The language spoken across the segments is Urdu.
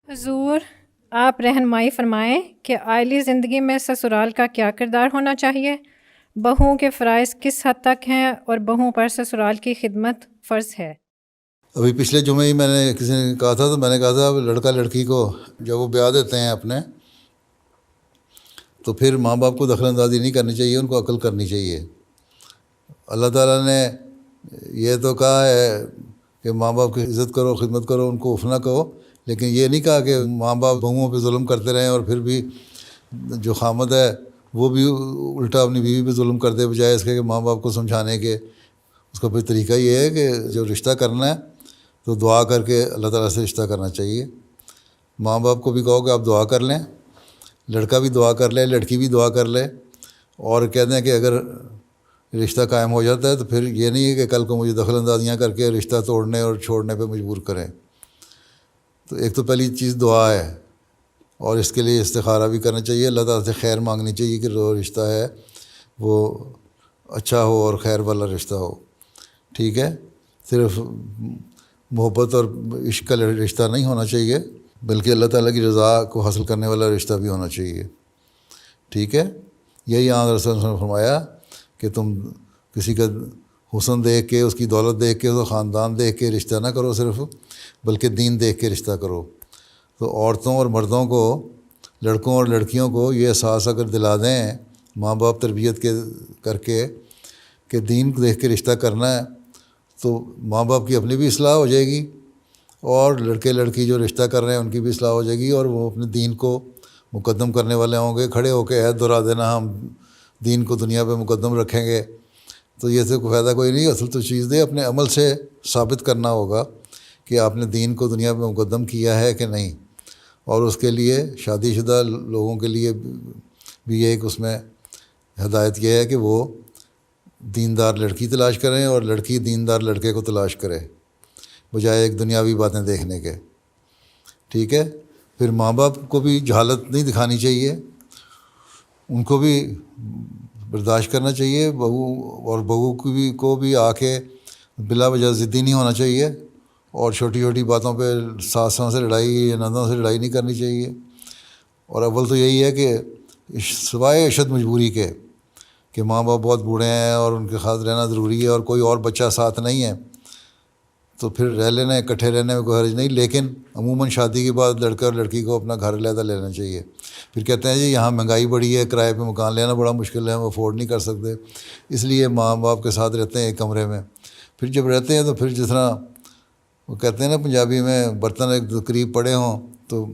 حضور آپ رہنمائی فرمائیں کہ عائلی زندگی میں سسرال کا کیا کردار ہونا چاہیے، بہوؤں کے فرائض کس حد تک ہیں اور بہوؤں پر سسرال کی خدمت فرض ہے؟ ابھی پچھلے جمعے ہی میں نے کسی نے کہا تھا، تو میں نے کہا تھا لڑکا لڑکی کو جب وہ بیاہ دیتے ہیں اپنے، تو پھر ماں باپ کو دخل اندازی نہیں کرنی چاہیے، ان کو عقل کرنی چاہیے۔ اللہ تعالیٰ نے یہ تو کہا ہے کہ ماں باپ کی عزت کرو، خدمت کرو، ان کو اف نہ کہو، لیکن یہ نہیں کہا کہ ماں باپ بہوؤں پہ ظلم کرتے رہیں اور پھر بھی جو خامد ہے وہ بھی الٹا اپنی بیوی پہ ظلم کر دے، بجائے اس کے کہ ماں باپ کو سمجھانے کے۔ اس کا پھر طریقہ یہ ہے کہ جو رشتہ کرنا ہے تو دعا کر کے اللہ تعالیٰ سے رشتہ کرنا چاہیے۔ ماں باپ کو بھی کہو کہ آپ دعا کر لیں، لڑکا بھی دعا کر لے، لڑکی بھی دعا کر لے، اور کہتے ہیں کہ اگر رشتہ قائم ہو جاتا ہے تو پھر یہ نہیں ہے کہ کل کو مجھے دخل اندازیاں کر کے رشتہ توڑنے اور چھوڑنے پہ مجبور کریں۔ تو ایک تو پہلی چیز دعا ہے، اور اس کے لیے استخارہ بھی کرنا چاہیے، اللہ تعالیٰ سے خیر مانگنی چاہیے کہ جو رشتہ ہے وہ اچھا ہو اور خیر والا رشتہ ہو، ٹھیک ہے۔ صرف محبت اور عشق کا رشتہ نہیں ہونا چاہیے، بلکہ اللہ تعالیٰ کی رضا کو حاصل کرنے والا رشتہ بھی ہونا چاہیے، ٹھیک ہے۔ یہی آن رسول نے فرمایا کہ تم کسی کا حسن دیکھ کے، اس کی دولت دیکھ کے، اس کا خاندان دیکھ کے رشتہ نہ کرو صرف، بلکہ دین دیکھ کے رشتہ کرو۔ تو عورتوں اور مردوں کو، لڑکوں اور لڑکیوں کو یہ احساس اگر دلا دیں ماں باپ تربیت کر کے کہ دین کو دیکھ کے رشتہ کرنا ہے، تو ماں باپ کی اپنی بھی اصلاح ہو جائے گی، اور لڑکے لڑکی جو رشتہ کر رہے ہیں ان کی بھی اصلاح ہو جائے گی، اور وہ اپنے دین کو مقدم کرنے والے ہوں گے۔ کھڑے ہو کے عہد دہرا دینا ہم دین کو دنیا پہ مقدم رکھیں گے، تو یہ سے کوئی فائدہ کوئی نہیں۔ اصل تو چیز دے اپنے عمل سے ثابت کرنا ہوگا کہ آپ نے دین کو دنیا پہ مقدم کیا ہے کہ نہیں۔ اور اس کے لیے شادی شدہ لوگوں کے لیے بھی ایک اس میں ہدایت یہ ہے کہ وہ دیندار لڑکی تلاش کریں اور لڑکی دیندار لڑکے کو تلاش کرے، بجائے ایک دنیاوی باتیں دیکھنے کے، ٹھیک ہے۔ پھر ماں باپ کو بھی جہالت نہیں دکھانی چاہیے، ان کو بھی برداشت کرنا چاہیے۔ بہو کو بھی آ کے بلا وجہ ضدی نہیں ہونا چاہیے، اور چھوٹی چھوٹی باتوں پہ ساسوں سے لڑائی یا نندوں سے لڑائی نہیں کرنی چاہیے۔ اور اول تو یہی ہے کہ سوائے اشد مجبوری کے کہ ماں باپ بہت بوڑھے ہیں اور ان کے ساتھ رہنا ضروری ہے اور کوئی اور بچہ ساتھ نہیں ہے، تو پھر رہ لینا، اکٹھے رہنے میں کوئی حرج نہیں۔ لیکن عموماً شادی کے بعد لڑکے اور لڑکی کو اپنا گھر علیحدہ لینا چاہیے۔ پھر کہتے ہیں جی یہاں مہنگائی بڑی ہے، کرائے پہ مکان لینا بڑا مشکل ہے، ہم افورڈ نہیں کر سکتے، اس لیے ماں باپ کے ساتھ رہتے ہیں ایک کمرے میں۔ پھر جب رہتے ہیں تو پھر جس طرح وہ کہتے ہیں نا پنجابی میں، برتن ایک قریب پڑے ہوں تو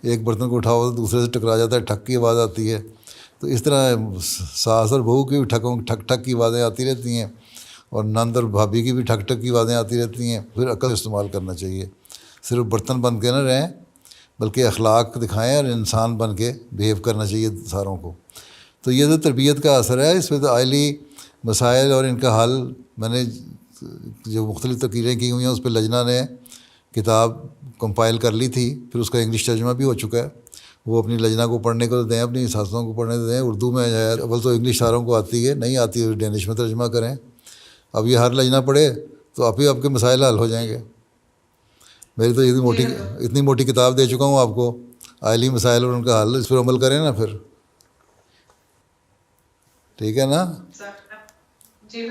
ایک برتن کو اٹھاؤ تو دوسرے سے ٹکرا جاتا ہے، ٹھک کی آواز آتی ہے، تو اس طرح ساس اور بہو کی بھی ٹھک ٹھک کی آوازیں آتی رہتی ہیں، اور نند اور بھابھی کی بھی ٹھک ٹھک کی آوازیں آتی رہتی ہیں۔ پھر عقل استعمال کرنا چاہیے، صرف برتن بن کے نہ رہیں بلکہ اخلاق دکھائیں اور انسان بن کے بیہیو کرنا چاہیے ساروں کو۔ تو یہ تو تربیت کا اثر ہے۔ اس پہ تو عائلی مسائل اور ان کا حل میں نے جو مختلف تقریریں کی ہوئی ہیں اس پہ لجنہ نے کتاب کمپائل کر لی تھی، پھر اس کا انگلش ترجمہ بھی ہو چکا ہے، وہ اپنی لجنہ کو پڑھنے کو دیں، اپنی ساسوں کو پڑھنے دیں۔ اردو میں ہے، اول تو انگلش ساروں کو آتی ہے، نہیں آتی تو ڈینش میں ترجمہ کریں۔ اب یہ ہر لجنہ پڑھے تو آپ کے مسائل حل ہو جائیں گے۔ میری تو اتنی موٹی کتاب دے چکا ہوں آپ کو، عائلی مسائل اور ان کا حل، اس پر عمل کریں نا پھر، ٹھیک ہے نا؟ جی